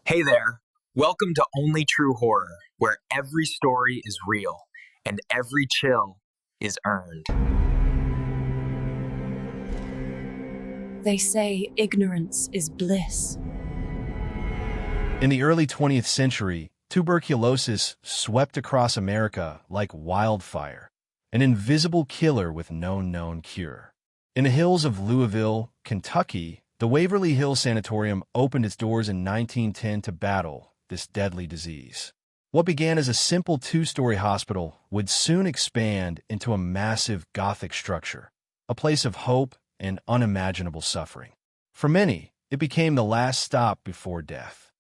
Hey there. Welcome to Only True Horror, where every story is real and every chill is earned. They say ignorance is bliss. In the early 20th century, tuberculosis swept across America like wildfire, an invisible killer with no known cure. In the hills of Louisville, Kentucky, the Waverly Hills Sanatorium opened its doors in 1910 to battle this deadly disease. What began as a simple two-story hospital would soon expand into a massive Gothic structure, a place of hope and unimaginable suffering. For many, it became the last stop before death.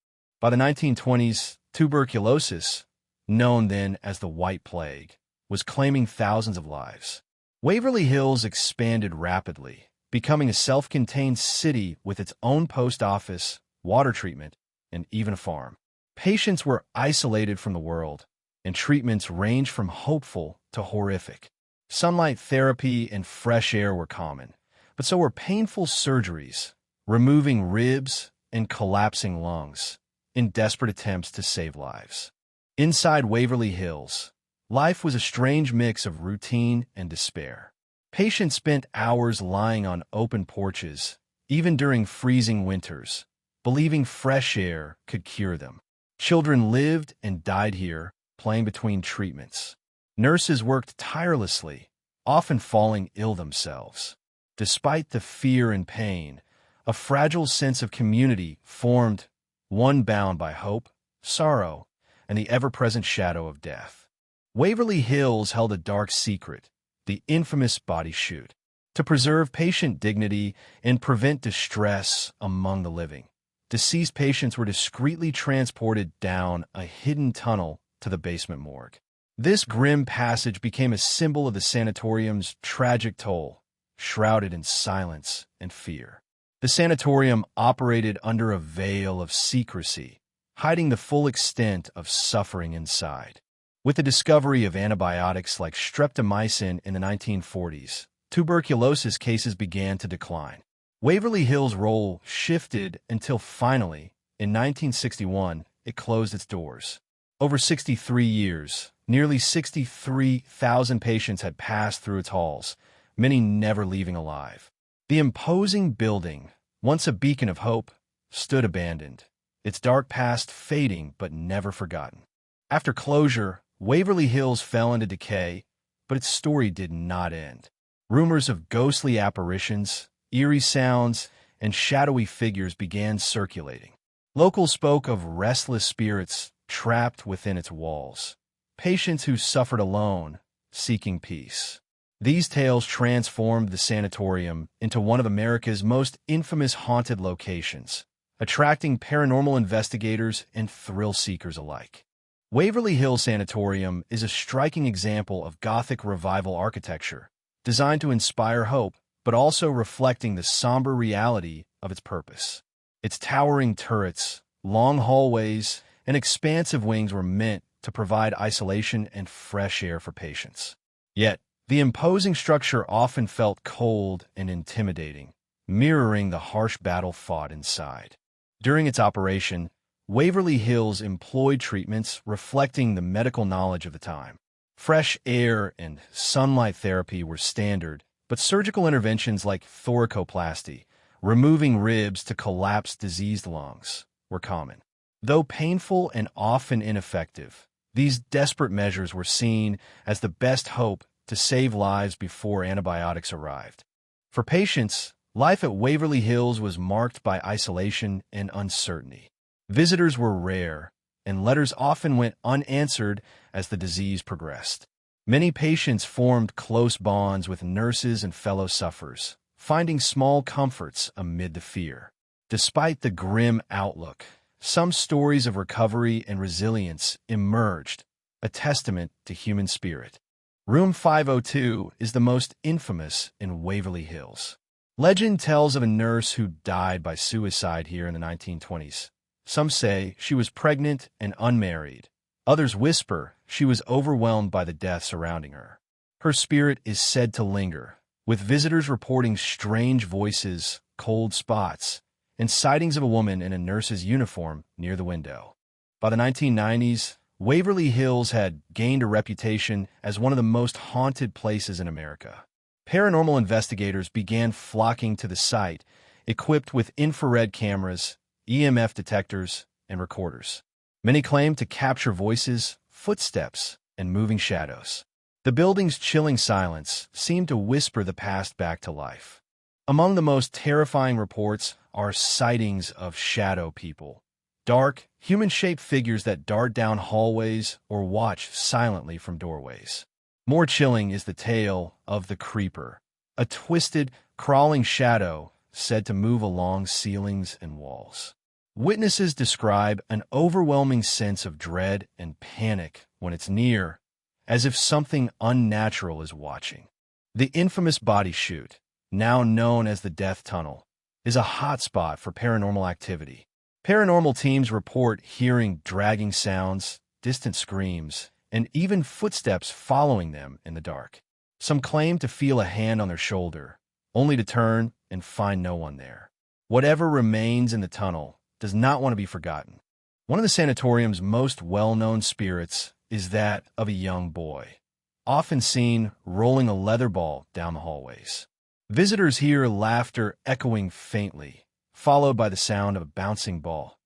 By the 1920s, tuberculosis, known then as the White Plague, was claiming thousands of lives. Waverly Hills expanded rapidly, becoming a self-contained city with its own post office, water treatment, and even a farm. Patients were isolated from the world, and treatments ranged from hopeful to horrific. Sunlight therapy and fresh air were common, but so were painful surgeries, removing ribs and collapsing lungs, in desperate attempts to save lives. Inside Waverly Hills, life was a strange mix of routine and despair. Patients spent hours lying on open porches, even during freezing winters, believing fresh air could cure them. Children lived and died here, playing between treatments. Nurses worked tirelessly, often falling ill themselves. Despite the fear and pain, a fragile sense of community formed, one bound by hope, sorrow, and the ever-present shadow of death. Waverly Hills held a dark secret, the infamous body chute. To preserve patient dignity and prevent distress among the living, deceased patients were discreetly transported down a hidden tunnel to the basement morgue. This grim passage became a symbol of the sanatorium's tragic toll, shrouded in silence and fear. The sanatorium operated under a veil of secrecy, hiding the full extent of suffering inside. With the discovery of antibiotics like streptomycin in the 1940s, tuberculosis cases began to decline. Waverly Hills' role shifted until finally, in 1961, it closed its doors. Over 63 years, nearly 63,000 patients had passed through its halls, many never leaving alive. The imposing building, once a beacon of hope, stood abandoned, its dark past fading but never forgotten. After closure, Waverly Hills fell into decay, but its story did not end. Rumors of ghostly apparitions, eerie sounds, and shadowy figures began circulating. Locals spoke of restless spirits trapped within its walls, patients who suffered alone, seeking peace. These tales transformed the sanatorium into one of America's most infamous haunted locations, attracting paranormal investigators and thrill-seekers alike. Waverly Hills Sanatorium is a striking example of Gothic revival architecture, designed to inspire hope, but also reflecting the somber reality of its purpose. Its towering turrets, long hallways, and expansive wings were meant to provide isolation and fresh air for patients. Yet, the imposing structure often felt cold and intimidating, mirroring the harsh battle fought inside. During its operation, Waverly Hills employed treatments reflecting the medical knowledge of the time. Fresh air and sunlight therapy were standard, but surgical interventions like thoracoplasty, removing ribs to collapse diseased lungs, were common. Though painful and often ineffective, these desperate measures were seen as the best hope to save lives before antibiotics arrived. For patients, life at Waverly Hills was marked by isolation and uncertainty. Visitors were rare, and letters often went unanswered as the disease progressed. Many patients formed close bonds with nurses and fellow sufferers, finding small comforts amid the fear. Despite the grim outlook, some stories of recovery and resilience emerged, a testament to human spirit. Room 502 is the most infamous in Waverly Hills. Legend tells of a nurse who died by suicide here in the 1920s. Some say she was pregnant and unmarried. Others whisper she was overwhelmed by the death surrounding her. Her spirit is said to linger, with visitors reporting strange voices, cold spots, and sightings of a woman in a nurse's uniform near the window. By the 1990s, Waverly Hills had gained a reputation as one of the most haunted places in America. Paranormal investigators began flocking to the site, equipped with infrared cameras, EMF detectors, and recorders. Many claimed to capture voices, footsteps, and moving shadows. The building's chilling silence seemed to whisper the past back to life. Among the most terrifying reports are sightings of shadow people, dark, human-shaped figures that dart down hallways or watch silently from doorways. More chilling is the tale of the creeper, a twisted, crawling shadow said to move along ceilings and walls. Witnesses describe an overwhelming sense of dread and panic when it's near, as if something unnatural is watching. The infamous body chute, now known as the Death Tunnel, is a hotspot for paranormal activity. Paranormal teams report hearing dragging sounds, distant screams, and even footsteps following them in the dark. Some claim to feel a hand on their shoulder, only to turn and find no one there. Whatever remains in the tunnel does not want to be forgotten. One of the sanatorium's most well-known spirits is that of a young boy, often seen rolling a leather ball down the hallways. Visitors hear laughter echoing faintly, followed by the sound of a bouncing ball.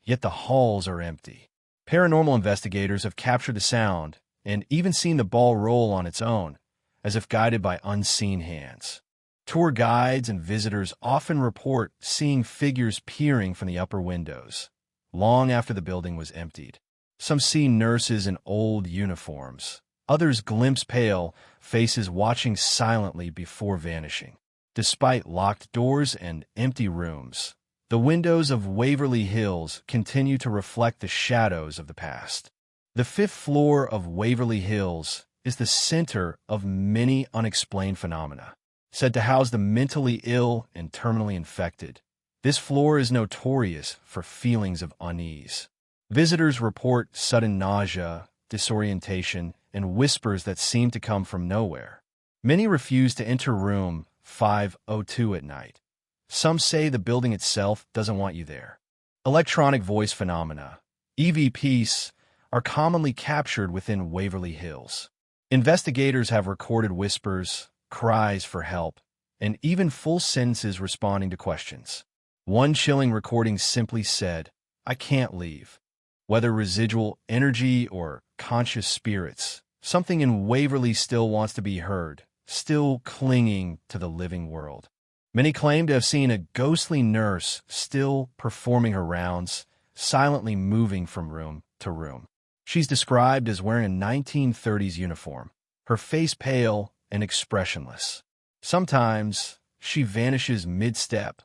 Yet the halls are empty. Paranormal investigators have captured the sound and even seen the ball roll on its own, as if guided by unseen hands. Tour guides and visitors often report seeing figures peering from the upper windows, long after the building was emptied. Some see nurses in old uniforms. Others glimpse pale faces watching silently before vanishing. Despite locked doors and empty rooms, the windows of Waverly Hills continue to reflect the shadows of the past. The 5th floor of Waverly Hills is the center of many unexplained phenomena, said to house the mentally ill and terminally infected. This floor is notorious for feelings of unease. Visitors report sudden nausea, disorientation, and whispers that seem to come from nowhere. Many refuse to enter room 502 at night. Some say the building itself doesn't want you there. Electronic voice phenomena, EVPs, are commonly captured within Waverly Hills. Investigators have recorded whispers, cries for help, and even full sentences responding to questions. One chilling recording simply said, "I can't leave." Whether residual energy or conscious spirits, something in Waverly still wants to be heard, still clinging to the living world. Many claim to have seen a ghostly nurse still performing her rounds, silently moving from room to room. She's described as wearing a 1930s uniform, her face pale and expressionless. Sometimes she vanishes mid-step.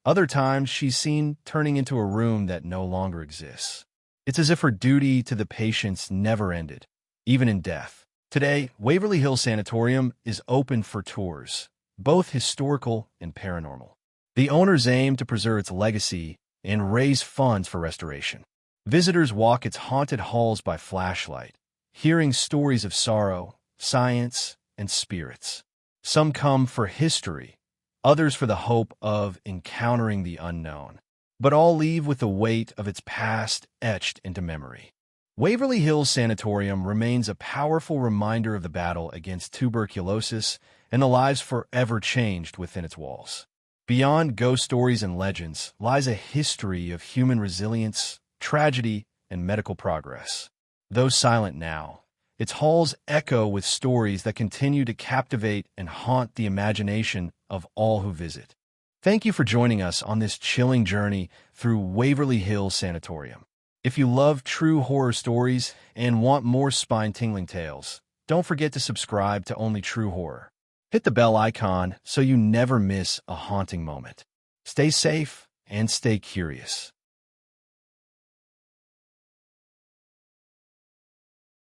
Other times she's seen turning into a room that no longer exists. It's as if her duty to the patients never ended, even in death. Today, Waverly Hills Sanatorium is open for tours, both historical and paranormal. The owners aim to preserve its legacy and raise funds for restoration. Visitors walk its haunted halls by flashlight, hearing stories of sorrow, science, and spirits. Some come for history, others for the hope of encountering the unknown, but all leave with the weight of its past etched into memory. Waverly Hills Sanatorium remains a powerful reminder of the battle against tuberculosis and the lives forever changed within its walls. Beyond ghost stories and legends lies a history of human resilience, tragedy, and medical progress. Though silent now, its halls echo with stories that continue to captivate and haunt the imagination of all who visit. Thank you for joining us on this chilling journey through Waverly Hills Sanatorium. If you love true horror stories and want more spine-tingling tales, don't forget to subscribe to Only True Horror. Hit the bell icon so you never miss a haunting moment. Stay safe and stay curious.